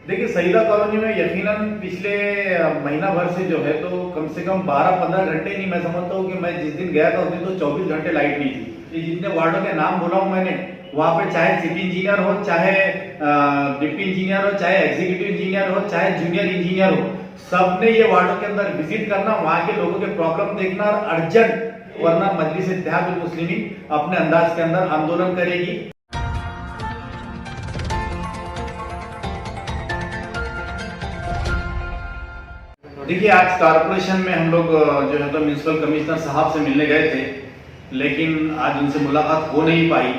देखिए सईदा कॉलोनी में यकीनन पिछले महीना भर से जो है तो कम से कम 12-15 घंटे नहीं, मैं समझता हूँ कि मैं जिस दिन गया था उस दिन तो 24 घंटे लाइट नहीं थी। ये जितने वार्डों के नाम बोला हूँ मैंने, वहाँ पे चाहे सिटी इंजीनियर हो, चाहे डिप्टी इंजीनियर हो, चाहे एग्जीक्यूटिव इंजीनियर हो, चाहे जूनियर इंजीनियर हो, सबने ये वार्डों के अंदर विजिट करना, वहाँ के लोगों के प्रॉब्लम देखना और अर्जेंट, वरना मजलिस इत्तेहादुल मुस्लिमीन अपने अंदाज के अंदर आंदोलन करेगी। देखिए आज कारपोरेशन में हम लोग जो है तो म्यूनसिपल कमिश्नर साहब से मिलने गए थे, लेकिन आज उनसे मुलाकात हो नहीं पाई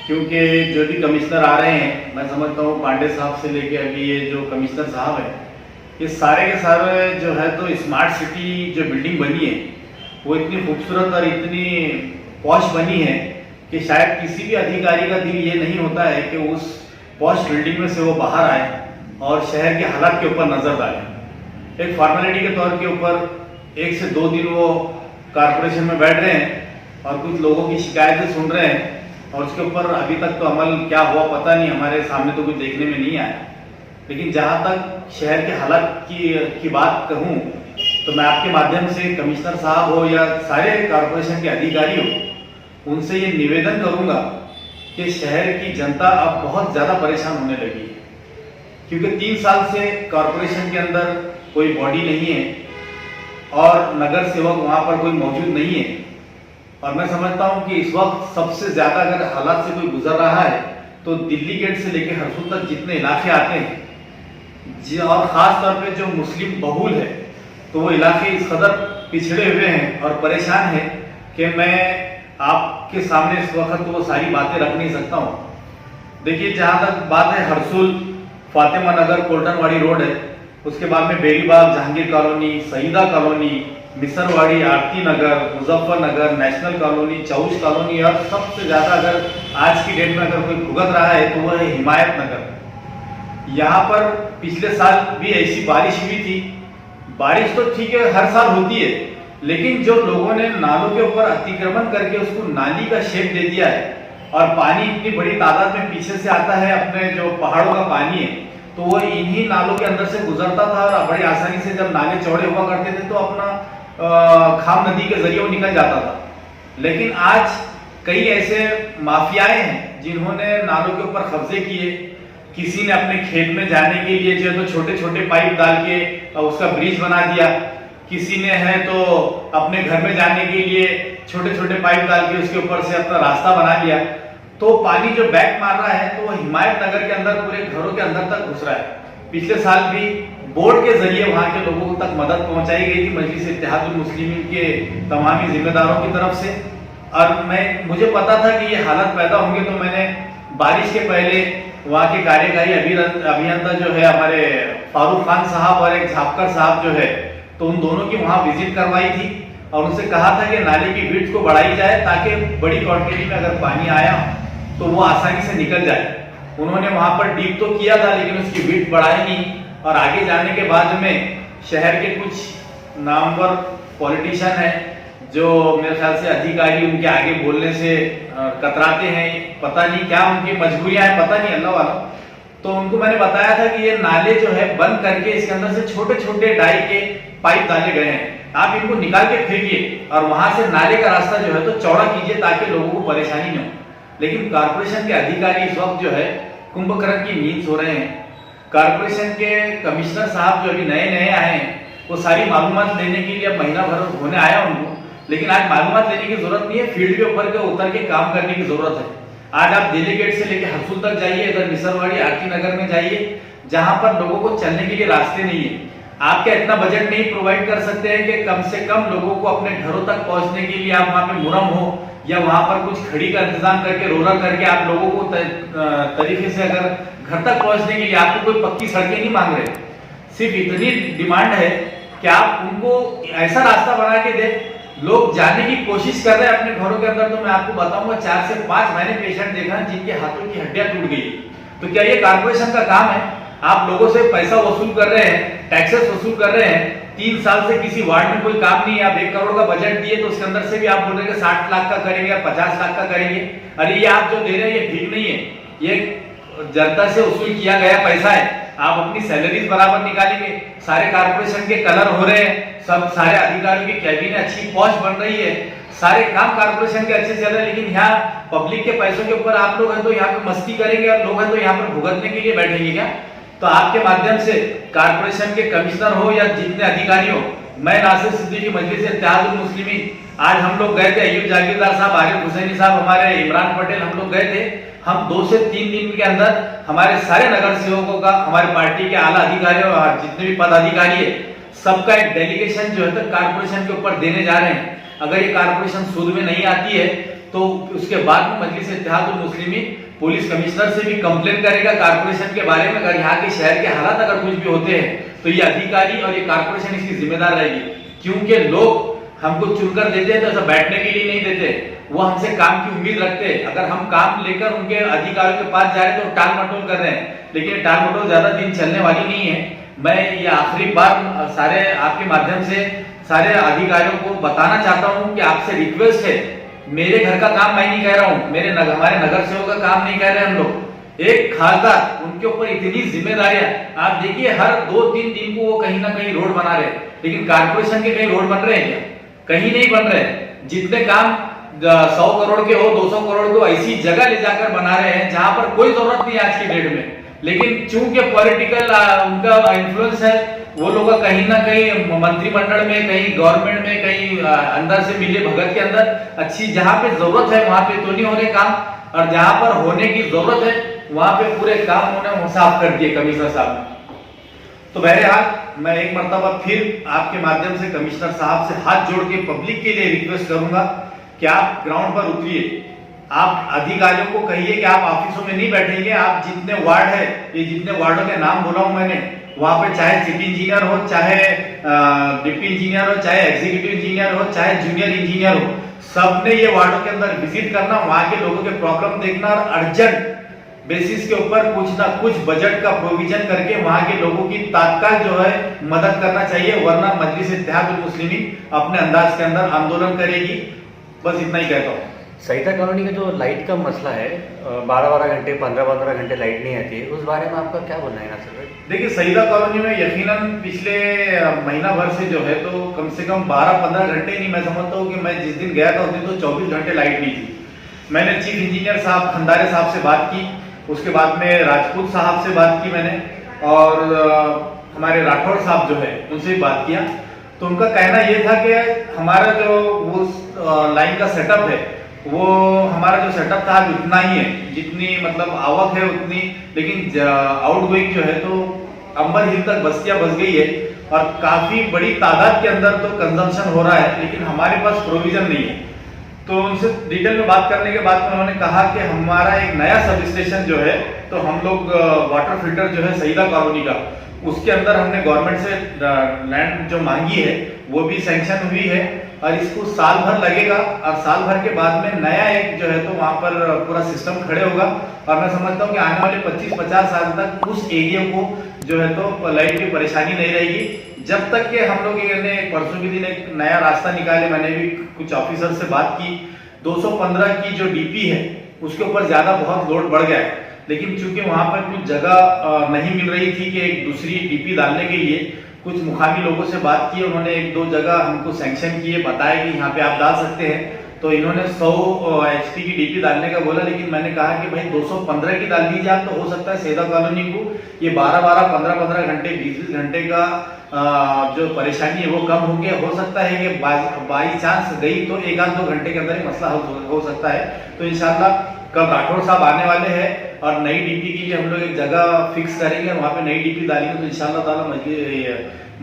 क्योंकि जो भी कमिश्नर आ रहे हैं, मैं समझता हूँ पांडे साहब से लेके अभी ये जो कमिश्नर साहब है, ये सारे के सारे जो है तो स्मार्ट सिटी जो बिल्डिंग बनी है वो इतनी खूबसूरत और इतनी पॉश बनी है कि शायद किसी भी अधिकारी का दिल ये नहीं होता है कि उस पॉश बिल्डिंग में से वो बाहर आए और शहर के हालात के ऊपर नजर डालें। एक फॉर्मेलिटी के तौर के ऊपर 1 से 2 दिन वो कारपोरेशन में बैठ रहे हैं और कुछ लोगों की शिकायतें सुन रहे हैं और उसके ऊपर अभी तक तो अमल क्या हुआ पता नहीं, हमारे सामने तो कुछ देखने में नहीं आया। लेकिन जहां तक शहर के हालात की बात कहूं तो मैं आपके माध्यम से कमिश्नर साहब हो या सारे कारपोरेशन के अधिकारी हो, उनसे ये निवेदन करूंगा कि शहर की जनता अब बहुत ज्यादा परेशान होने लगी है क्योंकि 3 साल से कारपोरेशन के अंदर कोई बॉडी नहीं है और नगर सेवक वहां पर कोई मौजूद नहीं है। और मैं समझता हूं कि इस वक्त सबसे ज्यादा अगर हालात से कोई गुजर रहा है तो दिल्ली गेट से लेकर हरसुल तक जितने इलाके आते हैं और खास तौर पे जो मुस्लिम बहुल है तो वो इलाके इस कदर पिछड़े हुए हैं और परेशान है कि मैं आपके सामने इस वक्त वो सारी बातें रख नहीं सकता हूँ। देखिए जहां तक बात है हरसुल फातिमा नगर कोल्टनवाड़ी रोड है, उसके बाद में बेरीबाग जहांगीर कॉलोनी, सईदा कॉलोनी, मिसरवाड़ी, आरती नगर, मुजफ्फरनगर, नेशनल कॉलोनी, चौश कॉलोनी और सबसे ज्यादा अगर आज की डेट में अगर कोई भुगत रहा है तो वह है हिमायत नगर। यहाँ पर पिछले साल भी ऐसी बारिश हुई थी। बारिश तो ठीक है हर साल होती है, लेकिन जो लोगों ने नालों के ऊपर अतिक्रमण करके उसको नाली का शेप दे दिया है और पानी इतनी बड़ी तादाद में पीछे से आता है, अपने जो पहाड़ों का पानी है तो वो इन्हीं नालों के अंदर से गुजरता था और बड़ी आसानी से जब नाले चौड़े हुआ करते थे तो अपना खाम नदी के जरिए वो निकल जाता था। लेकिन आज कई ऐसे माफियाए हैं जिन्होंने नालों के ऊपर कब्जे किए। किसी ने अपने खेत में जाने के लिए जो है तो छोटे छोटे पाइप डाल के उसका ब्रिज बना दिया, किसी ने है तो अपने घर में जाने के लिए छोटे छोटे पाइप डाल के उसके ऊपर से अपना रास्ता बना लिया। तो पानी जो बैक मार रहा है तो वो हिमायत नगर के अंदर पूरे घरों के अंदर तक घुस रहा है। पिछले साल भी बोर्ड के जरिए वहां के लोगों तक मदद पहुंचाई गई थी मजलिस इत्तेहादुल मुस्लिमीन के तमामी जिम्मेदारों की तरफ से, और मुझे पता था कि ये हालत पैदा होंगे तो मैंने बारिश के पहले वहां के कार्यकारी अभियंता जो है हमारे फारूक खान साहब और एक झापकर साहब जो है तो उन दोनों की वहां विजिट करवाई थी और उनसे कहा था कि नाले की विड्थ को बढ़ाई जाए ताकि बड़ी क्वांटिटी में अगर पानी आया तो वो आसानी से निकल जाए। उन्होंने वहां पर डीप तो किया था लेकिन उसकी विड्थ बढ़ाई नहीं और आगे जाने के बाद में शहर के कुछ नामवर पॉलिटिशियन है जो मेरे ख्याल से अधिकारी उनके आगे बोलने से कतराते हैं, पता नहीं क्या उनकी मजबूरियां हैं, पता नहीं अल्लाह वाला। तो उनको मैंने बताया था कि ये नाले जो है बंद करके इसके अंदर से छोटे छोटे डाई के पाइप डाले गए हैं, आप इनको निकाल के फेंकिए और वहां से नाले का रास्ता जो है तो चौड़ा कीजिए ताकि लोगों को परेशानी न हो। लेकिन कारपोरेशन के अधिकारी इस वक्त जो है कुंभकर्ण की नींद सो रहे हैं। कारपोरेशन के कमिश्नर साहब जो अभी नए नए आए हैं वो सारी मालूमात लेने के लिए अब महीना भर होने आया उनको, लेकिन आज मालूमात लेने की जरूरत नहीं है, फील्ड के ऊपर के उतर के काम करने की जरूरत है। आज आप दिल्ली गेट से लेकर हरसुल तक जाइए, इधर मिसरवाड़ी आरती नगर में जाइए जहां पर लोगों को चलने के लिए रास्ते नहीं है। आप क्या इतना बजट नहीं प्रोवाइड कर सकते हैं कि कम से कम लोगों को अपने घरों तक पहुंचने के लिए आप वहां पे मुरम हो या वहां पर कुछ खड़ी का इंतजाम करके रोलर करके आप लोगों को तरीके से अगर घर तक पहुंचने के लिए आपको कोई पक्की सड़कें नहीं मांग रहे, सिर्फ इतनी डिमांड है कि आप उनको ऐसा रास्ता बना के दे। लोग जाने की कोशिश कर रहे हैं अपने घरों के अंदर, तो मैं आपको बताऊंगा 4 से 5 मैंने पेशेंट देखा जिनके हाथों की हड्डियां टूट गई। तो क्या ये कारपोरेशन का काम है? आप लोगों से पैसा वसूल कर रहे हैं, टैक्सेस वसूल कर रहे हैं, 3 साल से किसी वार्ड में कोई काम नहीं है, आप 1 करोड़ का बजट दिए तो उसके अंदर से भी आप बोल रहे हैं 60 लाख का करेंगे या 50 लाख का करेंगे। अरे ये आप जो दे रहे हैं ये ठीक नहीं है, ये जनता से वसूल किया गया पैसा है। आप अपनी सैलरीज बराबर निकालेंगे, सारे कारपोरेशन के कलर हो रहे हैं, सब सारे अधिकारियों की कैबिन अच्छी पॉश बन रही है, सारे काम कारपोरेशन के अच्छे चल रहे हैं, लेकिन यहाँ पब्लिक के पैसों के ऊपर आप लोग हैं तो यहाँ पे मस्ती करेंगे और लोग हैं तो यहाँ पर भुगतने के लिए बैठेंगे क्या? तो आपके माध्यम से कारपोरेशन के कमिश्नर हो या जितने अधिकारी हो, मैं नासिर सिद्दीकी मजलिस इत्तेहादुल मुस्लिमीन, आज हम लोग गए थे, अय्यूब जागीरदार साहब, आरिफ हुसैनी साहब, हमारे इमरान पटेल, हम लोग गए थे। हम 2 से 3 दिन के अंदर हमारे सारे नगर सेवकों का, हमारे पार्टी के आला अधिकारियों और जितने भी पदाधिकारी है, सबका एक डेलीगेशन जो है तो कारपोरेशन के ऊपर देने जा रहे हैं। अगर ये कारपोरेशन सूद में नहीं आती है तो उसके बाद में मजलिस इत्तेहादुल मुस्लिमीन पुलिस कमिश्नर से भी कंप्लेन करेगा कारपोरेशन के बारे में। अगर यहाँ के शहर के हालात अगर कुछ भी होते हैं तो ये अधिकारी और ये कारपोरेशन इसकी जिम्मेदार रहेगी, क्योंकि लोग हमको चुनकर देते हैं तो ऐसा बैठने के लिए नहीं देते, वो हमसे काम की उम्मीद रखते हैं। अगर हम काम लेकर उनके अधिकारियों के पास जा रहे हैं तो टाल मटोल कर रहे हैं, लेकिन टाल मटोल ज्यादा दिन चलने वाली नहीं है। मैं ये आखिरी बार सारे आपके माध्यम से सारे अधिकारियों को बताना चाहता हूँ कि आपसे रिक्वेस्ट है, मेरे घर का काम मैं नहीं कह रहा हूँ, हमारे नगर सेवक का काम नहीं कह रहे हम लोग, एक खासदार, उनके ऊपर इतनी जिम्मेदारियां। आप देखिए हर 2-3 दिन को वो कहीं ना कहीं रोड बना रहे हैं, लेकिन कारपोरेशन के कहीं रोड बन रहे हैं क्या? कहीं नहीं बन रहे। जितने काम 100 करोड़ के हो, 200 करोड़ के हो, ऐसी जगह ले जाकर बना रहे हैं जहां पर कोई जरूरत नहीं आज की डेट में, लेकिन चूंकि पॉलिटिकल उनका इन्फ्लुएंस है, वो लोग कहीं ना कहीं मंत्रिमंडल में, कहीं गवर्नमेंट में, कहीं अंदर से मिले भगत के अंदर अच्छी जहां पे जरूरत है वहां पे तो नहीं हो रहे काम, और जहां पर होने की जरूरत है वहां पे पूरे काम उन्होंने साफ कर दिए कमिश्नर साहब ने। तो बहरहाल मैं एक मरतबा फिर आपके माध्यम से कमिश्नर साहब से हाथ जोड़ के पब्लिक के लिए रिक्वेस्ट करूंगा कि आप ग्राउंड पर उतरिए, आप अधिकारियों को कहिए कि आप ऑफिसों में नहीं बैठेंगे, आप जितने वार्ड है, ये जितने वार्डों के नाम बोला हूं मैंने, वहां पे चाहे चीफ इंजीनियर हो, चाहे डिप्टी इंजीनियर हो, चाहे एग्जीक्यूटिव इंजीनियर हो, चाहे जूनियर इंजीनियर हो, सबने ये वार्डों के अंदर विजिट करना, वहां के लोगों के प्रॉब्लम देखना और अर्जेंट बेसिस के ऊपर कुछ ना कुछ बजट का प्रोविजन करके वहां के लोगों की तात्काल जो है मदद करना चाहिए, वरना मजलिस इत्तेहादुल मुस्लिमीन अपने अंदाज के अंदर आंदोलन करेगी। बस इतना ही कहता हूँ। सईदा कॉलोनी का जो लाइट का मसला है, 12-12 घंटे 15-15 घंटे लाइट नहीं आती है, उस बारे में आपका क्या बोलना है नासिर भाई? देखिए सईदा कॉलोनी में यकीनन पिछले महीना भर से जो है तो कम से कम 12-15 घंटे नहीं, मैं समझता हूँ कि मैं जिस दिन गया था उस दिन तो 24 घंटे लाइट नहीं थी। मैंने चीफ इंजीनियर साहब खंडारे साहब से बात की, उसके बाद में राजपूत साहब से बात की मैंने, और हमारे राठौड़ साहब जो है उनसे भी बात किया। तो उनका कहना ये था कि हमारा जो वो लाइन का सेटअप है, वो हमारा जो सेटअप था आज उतना ही है, जितनी मतलब आवक है उतनी, लेकिन आउटगोइंग जो है तो अंबर हिल तक बस्तियां बस गई है और काफी बड़ी तादाद के अंदर तो कंजम्पशन हो रहा है, लेकिन हमारे पास प्रोविजन नहीं है। तो उनसे डिटेल में बात करने के बाद में उन्होंने कहा कि हमारा एक नया सब स्टेशन जो है तो हम लोग वाटर फिल्टर जो है सईदा कॉलोनी का, उसके अंदर हमने गवर्नमेंट से लैंड जो मांगी है वो भी सैंक्शन हुई है, और इसको साल भर लगेगा, और साल भर के बाद में नया एक जो है तो वहां पर पूरा सिस्टम खड़े होगा। और मैं समझता हूँ कि आने वाले 25-50 साल तक उस एरिया को जो है तो लाइट की परेशानी नहीं रहेगी, जब तक कि हम लोग ये परसों के दिन एक नया रास्ता निकाले। मैंने भी कुछ ऑफिसर से बात की, 215 की जो डीपी है उसके ऊपर ज्यादा बहुत लोड बढ़ गया है, लेकिन चूंकि वहां पर कुछ जगह नहीं मिल रही थी कि एक दूसरी डीपी डालने के लिए, कुछ मुकामी लोगों से बात की, उन्होंने 1-2 जगह हमको सैंक्शन किए, बताया कि यहाँ पे आप डाल सकते हैं, तो इन्होंने 100 HP की डीपी डालने का बोला, लेकिन मैंने कहा कि भाई 215 की डाल दीजिए आप, तो हो सकता है सईदा कॉलोनी को ये 12-12, 15-15 घंटे, 20-20 घंटे का जो परेशानी है वो कम हो गया। हो सकता है कि बाई चांस गई तो 1-2 घंटे के अंदर ही मसला हो सकता है। तो इंशाल्लाह कल राठौड़ साहब आने वाले हैं और नई डीपी के लिए हम लोग एक जगह फिक्स करेंगे, वहां पे नई डीपी डालेंगे, तो इंशाल्लाह ताला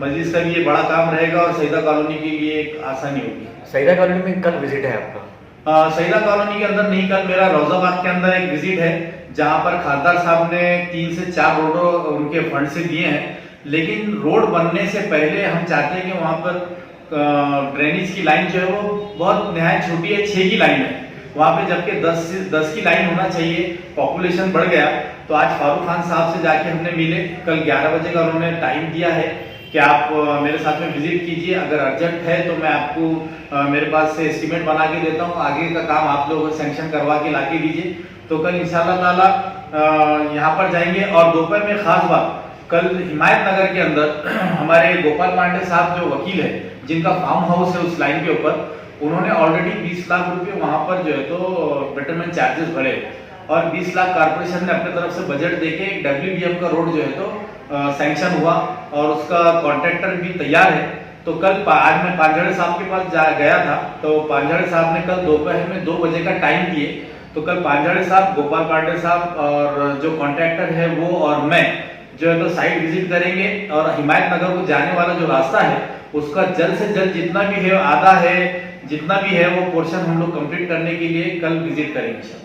मजलिस का भी ये बड़ा काम रहेगा और सईदा कॉलोनी के लिए एक आसानी होगी। सईदा कॉलोनी में कल विजिट है आपका? सईदा कॉलोनी के अंदर नहीं, कल मेरा रोजाबाद के अंदर एक विजिट है, जहां पर खासदार साहब ने 3 से 4 रोड उनके फंड से दिए हैं, लेकिन रोड बनने से पहले हम चाहते हैं कि वहां पर ड्रेनेज की लाइन जो है वो बहुत नहायत छोटी है, 6 की लाइन है वहां पे, जबकि 10 की लाइन होना चाहिए। पॉपुलेशन बढ़ गया, तो आज फारूक खान साहब से जाके हमने मिले, कल 11 बजे का उन्होंने टाइम दिया है कि आप मेरे साथ में विजिट कीजिए, अगर अर्जेंट है तो मैं आपको मेरे पास से एस्टीमेट बना के देता हूँ, आगे का काम आप लोग सैंक्शन करवा के लाके दीजिए। तो कल इंशाल्लाह ताला यहाँ पर जाएंगे। और दोपहर में खास बात, कल हिमायत नगर के अंदर हमारे गोपाल पांडे साहब जो वकील है, जिनका फार्म हाउस है उस लाइन के ऊपर, उन्होंने ऑलरेडी 20 लाख रुपए वहां पर जो है तो बेटरमेंट चार्जेस भरे और 20 लाख कारपोरेशन ने अपने तरफ से बजट देके WBM का रोड जो है तो सैंक्शन हुआ और उसका कॉन्ट्रैक्टर भी तैयार है। तो कल आज मैं पांझड़े साहब के पास गया था, तो पांझड़े साहब ने कल दोपहर में 2 बजे का टाइम दिए। तो कल पांझड़े साहब, गोपाल पांडे साहब और जो कॉन्ट्रैक्टर है वो और मैं जो है तो साइट विजिट करेंगे और हिमायत नगर को जाने वाला जो रास्ता है उसका जल्द से जल्द जितना भी है, आधा है, जितना भी है वो पोर्शन हम लोग कंप्लीट करने के लिए कल विजिट करेंगे।